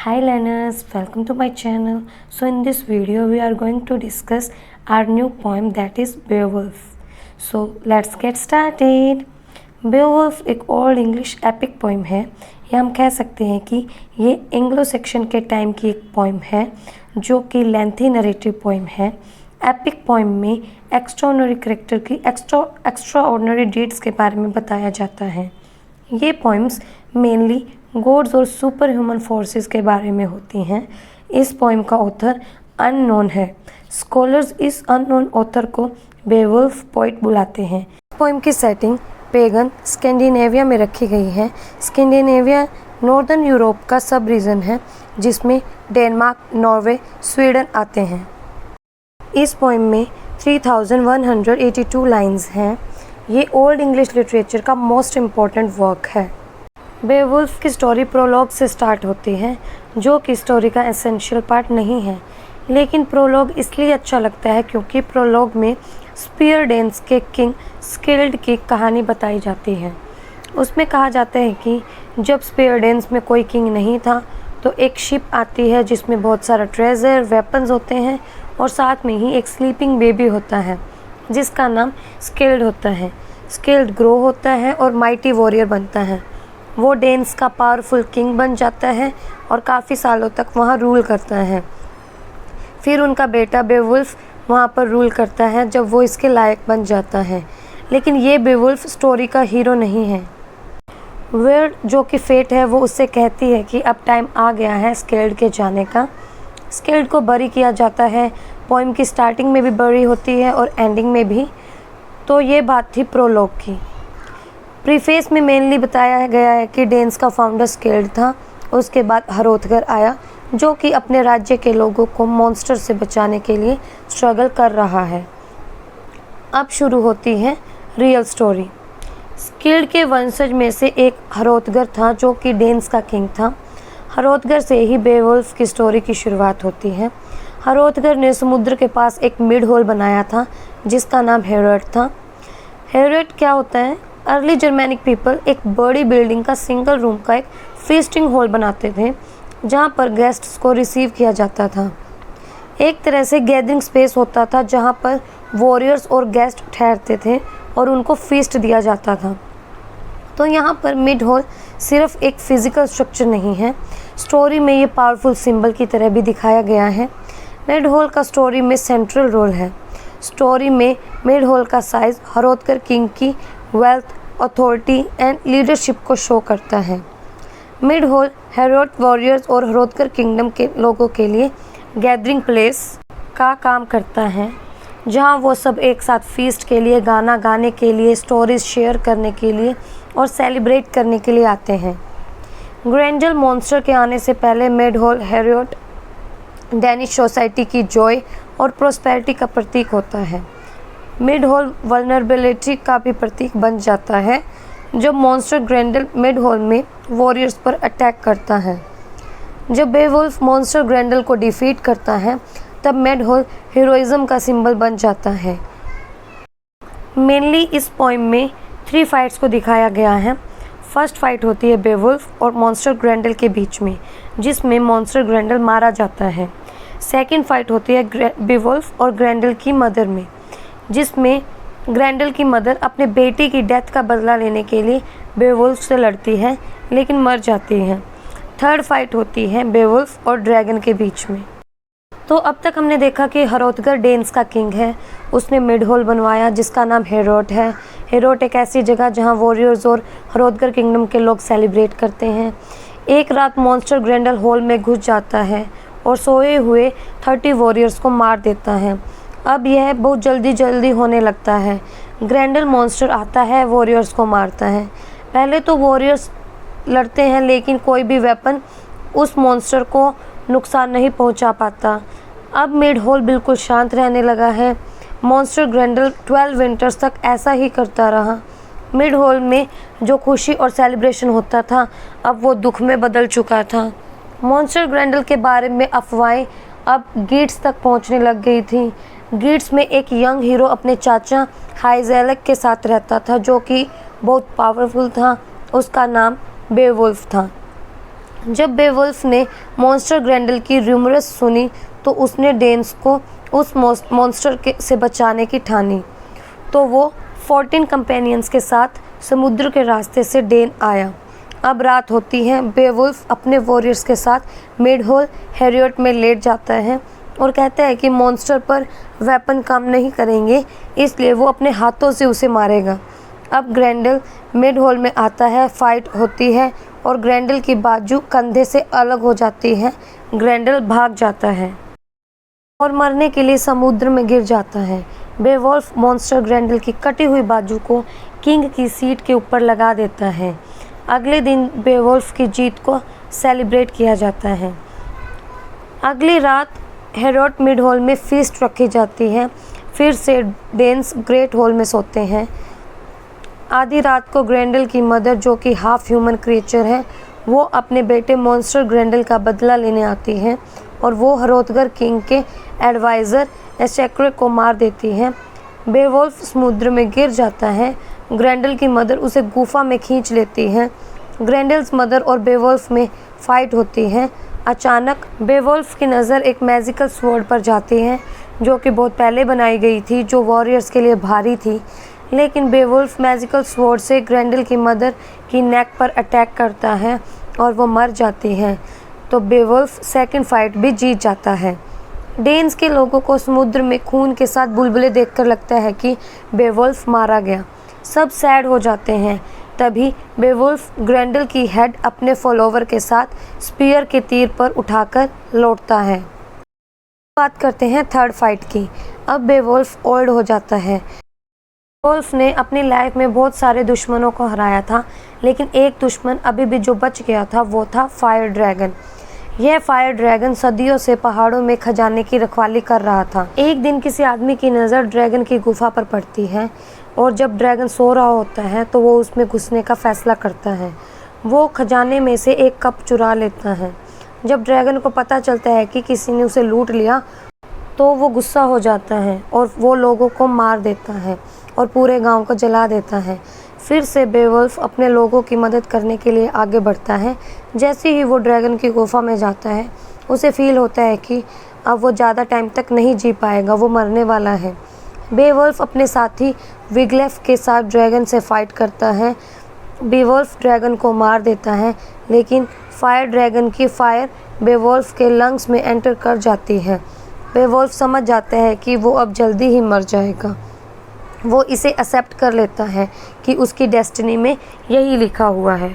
Hi learners, welcome to my channel. So in this video we are going to discuss our new poem that is Beowulf. So let's get started. Beowulf एक old English epic poem है, या हम कह सकते हैं कि ये Anglo Saxon के टाइम की एक पोइम है जो कि लेंथी नरेटिव पोइम है। एपिक पोइम में एक्स्ट्राऑर्डिनरी कैरेक्टर की एक्स्ट्राऑर्डिनरी डीड्स के बारे में बताया जाता है। ये पोइम्स मेनली गॉड्स और सुपर ह्यूमन फोर्सेस के बारे में होती हैं। इस पोइम का ऑथर अननोन है। स्कॉलर्स इस अननोन ऑथर को बेवुल्फ पोइट बुलाते हैं। पोइम की सेटिंग पेगन स्कैंडिनेविया में रखी गई है। स्कैंडिनेविया नॉर्दर्न यूरोप का सब रीजन है जिसमें डेनमार्क, नॉर्वे, स्वीडन आते हैं। इस पोइम में 3182 लाइन्स हैं। ये ओल्ड इंग्लिश लिटरेचर का मोस्ट इम्पॉर्टेंट वर्क है। बेवुल्फ की स्टोरी प्रोलॉग से स्टार्ट होती है जो कि स्टोरी का एसेंशियल पार्ट नहीं है, लेकिन प्रोलॉग इसलिए अच्छा लगता है क्योंकि प्रोलॉग में स्पीयर डेंस के किंग स्किल्ड की कहानी बताई जाती है। उसमें कहा जाता है कि जब स्पीयर डेंस में कोई किंग नहीं था तो एक शिप आती है जिसमें बहुत सारा ट्रेजर, वेपन्स होते हैं और साथ में ही एक स्लीपिंग बेबी होता है जिसका नाम स्किल्ड होता है। स्किल्ड ग्रो होता है और माइटी वॉरियर बनता है। वो डेन्स का पावरफुल किंग बन जाता है और काफ़ी सालों तक वहाँ रूल करता है। फिर उनका बेटा बेवुल्फ वहाँ पर रूल करता है जब वो इसके लायक बन जाता है। लेकिन ये बेवुल्फ स्टोरी का हीरो नहीं है। वर्ड जो कि फेट है वो उससे कहती है कि अब टाइम आ गया है स्किल्ड के जाने का। स्किल्ड को बरी किया जाता है। पोइम की स्टार्टिंग में भी बरी होती है और एंडिंग में भी। तो ये बात थी प्रोलॉग की। प्रीफेस में मेनली बताया गया है कि डेन्स का फाउंडर स्किल्ड था। उसके बाद हरोथगर आया जो कि अपने राज्य के लोगों को मॉन्स्टर से बचाने के लिए स्ट्रगल कर रहा है। अब शुरू होती है रियल स्टोरी। स्किल्ड के वंशज में से एक हरोथगर था जो कि डेन्स का किंग था। हरोथगर से ही बेवुल्फ की स्टोरी की शुरुआत होती है। हरोथगर ने समुद्र के पास एक मिड होल बनाया था जिसका नाम हेरोट था। हेरोट क्या होता है? अर्ली जर्मैनिक पीपल एक बड़ी बिल्डिंग का सिंगल रूम का एक फीस्टिंग हॉल बनाते थे जहाँ पर गेस्ट्स को रिसीव किया जाता था। एक तरह से गैदरिंग स्पेस होता था जहाँ पर वॉरियर्स और गेस्ट ठहरते थे और उनको फीस्ट दिया जाता था। तो यहाँ पर मिड हॉल सिर्फ एक फिजिकल स्ट्रक्चर नहीं है, स्टोरी में ये पावरफुल सिंबल की तरह भी दिखाया गया है। मिड हॉल का स्टोरी में सेंट्रल रोल है। स्टोरी में मिड हॉल का साइज हरोथगर किंग की वेल्थ, अथॉरिटी एंड लीडरशिप को शो करता है। मिड हॉल हेरोट वॉरियर्स और हरोथगर किंगडम के लोगों के लिए गैदरिंग प्लेस का काम करता है जहां वो सब एक साथ फीस्ट के लिए, गाना गाने के लिए, स्टोरीज शेयर करने के लिए और सेलिब्रेट करने के लिए आते हैं। ग्रेंडल मॉन्स्टर के आने से पहले मिड हॉल हेरोट डेनिश सोसाइटी की जॉय और प्रोस्पेरिटी का प्रतीक होता है। मिड हॉल वल्नरेबिलिटी का भी प्रतीक बन जाता है जब मॉन्स्टर ग्रेंडल मिड हॉल में वॉरियर्स पर अटैक करता है। जब बेवुल्फ मॉन्स्टर ग्रेंडल को डिफीट करता है तब मिड हॉल हीरोइज्म का सिंबल बन जाता है। मेनली इस पोइम में 3 फाइट्स को दिखाया गया है। फर्स्ट फाइट होती है बेवुल्फ और मॉन्स्टर ग्रेंडल के बीच में जिसमें मॉन्स्टर ग्रेंडल मारा जाता है। सेकेंड फाइट होती है बेवुल्फ और ग्रेंडल की मदर में जिसमें ग्रेंडल की मदर अपने बेटी की डेथ का बदला लेने के लिए बेवुल्फ से लड़ती है लेकिन मर जाती है। थर्ड फाइट होती है बेवुल्फ और ड्रैगन के बीच में। तो अब तक हमने देखा कि हरोथगर डेन्स का किंग है। उसने मिड हॉल बनवाया जिसका नाम हेरोट है। हेरोट एक ऐसी जगह जहां वॉरियर्स और हरोथगर किंगडम के लोग सेलिब्रेट करते हैं। एक रात मॉन्स्टर ग्रेंडल हॉल में घुस जाता है और सोए हुए 30 वॉरियर्स को मार देता है। अब यह बहुत जल्दी होने लगता है। ग्रेंडल मॉन्स्टर आता है, वॉरियर्स को मारता है। पहले तो वॉरियर्स लड़ते हैं लेकिन कोई भी वेपन उस मॉन्स्टर को नुकसान नहीं पहुंचा पाता। अब मिड हॉल बिल्कुल शांत रहने लगा है। मॉन्स्टर ग्रेंडल 12 विंटर्स तक ऐसा ही करता रहा। मिड हॉल में जो खुशी और सेलिब्रेशन होता था अब वो दुख में बदल चुका था। मॉन्स्टर ग्रेंडल के बारे में अफवाहें अब गीट्स तक पहुंचने लग गई थी। गीट्स में एक यंग हीरो अपने चाचा हाइजेलक के साथ रहता था जो कि बहुत पावरफुल था। उसका नाम बेवुल्फ था। जब बेवुल्फ ने मॉन्स्टर ग्रेंडल की र्यूमरस सुनी तो उसने डेन्स को उस मॉन्स्टर से बचाने की ठानी। तो वो 14 कंपेनियंस के साथ समुद्र के रास्ते से डेन आया। अब रात होती है। बेवुल्फ अपने वॉरियर्स के साथ मिडहोल हैरियट में लेट जाता है और कहता है कि मॉन्स्टर पर वेपन काम नहीं करेंगे, इसलिए वो अपने हाथों से उसे मारेगा। अब ग्रेंडल मिडहोल में आता है। फाइट होती है और ग्रेंडल की बाजू कंधे से अलग हो जाती है। ग्रेंडल भाग जाता है और मरने के लिए समुद्र में गिर जाता है। बेवुल्फ मॉन्स्टर ग्रेंडल की कटी हुई बाजू को किंग की सीट के ऊपर लगा देता है। अगले दिन बेवुल्फ की जीत को सेलिब्रेट किया जाता है। अगली रात हैरियट मिडहोल में फीस्ट रखी जाती है। फिर से डेन्स ग्रेट हॉल में सोते हैं। आधी रात को ग्रेंडल की मदर, जो कि हाफ ह्यूमन क्रिएचर है, वो अपने बेटे मॉन्स्टर ग्रेंडल का बदला लेने आती है और वो हरोथगर किंग के एडवाइज़र एशेक्रे को मार देती है। बेवुल्फ समुद्र में गिर जाता है। ग्रेंडल की मदर उसे गुफा में खींच लेती है। ग्रेंडल्स मदर और बेवुल्फ में फाइट होती है। अचानक बेवुल्फ की नज़र एक मैजिकल स्वॉर्ड पर जाती है, जो कि बहुत पहले बनाई गई थी, जो वॉरियर्स के लिए भारी थी। लेकिन बेवुल्फ मैजिकल स्वॉर्ड से ग्रेंडल की मदर की नेक पर अटैक करता है और वो मर जाती है। तो बेवुल्फ सेकंड फाइट भी जीत जाता है। डेन्स के लोगों को समुद्र में खून के साथ बुलबुले देखकर लगता है कि बेवुल्फ मारा गया। सब सैड हो जाते हैं। तभी बेवुल्फ ग्रेंडल की हेड अपने फॉलोवर के साथ स्पीयर के तीर पर उठाकर लौटता है। बात करते हैं थर्ड फाइट की। अब बेवुल्फ ओल्ड हो जाता है। बेवुल्फ ने अपनी लाइफ में बहुत सारे दुश्मनों को हराया था, लेकिन एक दुश्मन अभी भी जो बच गया था वो था फायर ड्रैगन। यह फायर ड्रैगन सदियों से पहाड़ों में खजाने की रखवाली कर रहा था। एक दिन किसी आदमी की नज़र ड्रैगन की गुफा पर पड़ती है और जब ड्रैगन सो रहा होता है तो वो उसमें घुसने का फैसला करता है। वो खजाने में से एक कप चुरा लेता है। जब ड्रैगन को पता चलता है कि किसी ने उसे लूट लिया तो वो गुस्सा हो जाता है और वो लोगों को मार देता है और पूरे गांव को जला देता है। फिर से बेवुल्फ अपने लोगों की मदद करने के लिए आगे बढ़ता है। जैसे ही वो ड्रैगन की गुफा में जाता है, उसे फील होता है कि अब वो ज़्यादा टाइम तक नहीं जी पाएगा, वो मरने वाला है। बेवुल्फ अपने साथी विगलेफ के साथ ड्रैगन से फाइट करता है। बेवुल्फ ड्रैगन को मार देता है, लेकिन फायर ड्रैगन की फायर बेवुल्फ के लंग्स में एंटर कर जाती है। बेवुल्फ समझ जाता है कि वो अब जल्दी ही मर जाएगा। वो इसे एक्सेप्ट कर लेता है कि उसकी डेस्टिनी में यही लिखा हुआ है।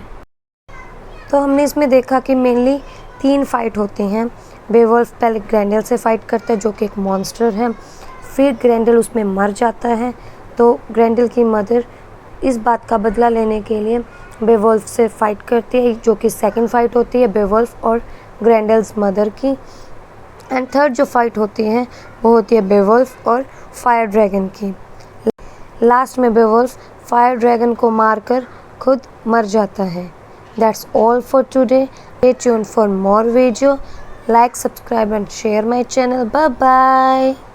तो हमने इसमें देखा कि मेनली 3 फाइट होती हैं। बेवुल्फ पहले ग्रेंडल से फाइट करता है, जो कि एक मॉन्स्टर है। फिर ग्रेंडल उसमें मर जाता है, तो ग्रेंडल की मदर इस बात का बदला लेने के लिए बेवुल्फ से फाइट करती है, जो कि सेकंड फाइट होती है बेवुल्फ और ग्रेंडल्स मदर की। एंड थर्ड जो फाइट होती है वो होती है बेवुल्फ और फायर ड्रैगन की। लास्ट में बेवुल्फ फायर ड्रैगन को मारकर खुद मर जाता है। That's all for today. Stay tuned for more video. Like, subscribe and share my channel. Bye bye.